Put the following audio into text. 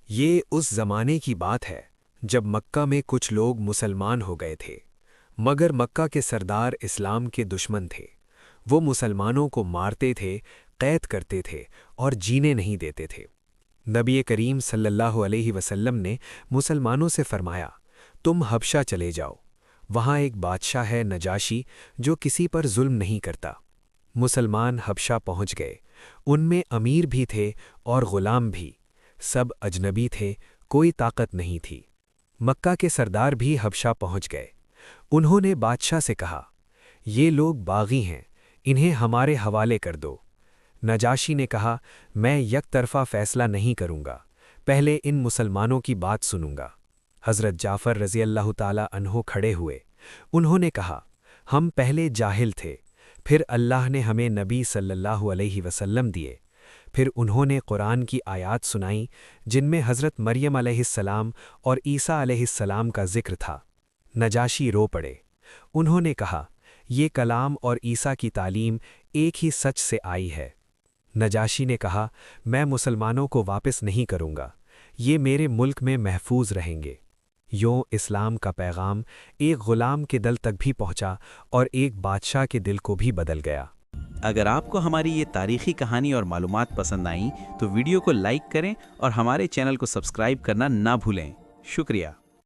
یہ اس زمانے کی بات ہے جب مکہ میں کچھ لوگ مسلمان ہو گئے تھے، مگر مکہ کے سردار اسلام کے دشمن تھے۔ وہ مسلمانوں کو مارتے تھے، قید کرتے تھے اور جینے نہیں دیتے تھے۔ نبی کریم صلی اللہ علیہ وسلم نے مسلمانوں سے فرمایا، تم حبشہ چلے جاؤ، وہاں ایک بادشاہ ہے نجاشی جو کسی پر ظلم نہیں کرتا۔ مسلمان حبشہ پہنچ گئے، ان میں امیر بھی تھے اور غلام بھی، سب اجنبی تھے، کوئی طاقت نہیں تھی۔ مکہ کے سردار بھی حبشہ پہنچ گئے۔ انہوں نے بادشاہ سے کہا، یہ لوگ باغی ہیں، انہیں ہمارے حوالے کر دو۔ نجاشی نے کہا، میں یک طرفہ فیصلہ نہیں کروں گا، پہلے ان مسلمانوں کی بات سنوں گا۔ حضرت جعفر رضی اللہ تعالی عنہ کھڑے ہوئے، انہوں نے کہا، ہم پہلے جاہل تھے، پھر اللہ نے ہمیں نبی صلی اللہ علیہ وسلم دیے، پھر انہوں نے قرآن کی آیات سنائیں جن میں حضرت مریم علیہ السلام اور عیسیٰ علیہ السلام کا ذکر تھا۔ نجاشی رو پڑے، انہوں نے کہا، یہ کلام اور عیسیٰ کی تعلیم ایک ہی سچ سے آئی ہے۔ نجاشی نے کہا، میں مسلمانوں کو واپس نہیں کروں گا، یہ میرے ملک میں محفوظ رہیں گے۔ یوں اسلام کا پیغام ایک غلام کے دل تک بھی پہنچا اور ایک بادشاہ کے دل کو بھی بدل گیا۔ اگر آپ کو ہماری یہ تاریخی کہانی اور معلومات پسند آئیں تو ویڈیو کو لائک کریں اور ہمارے چینل کو سبسکرائب کرنا نہ بھولیں۔ شکریہ۔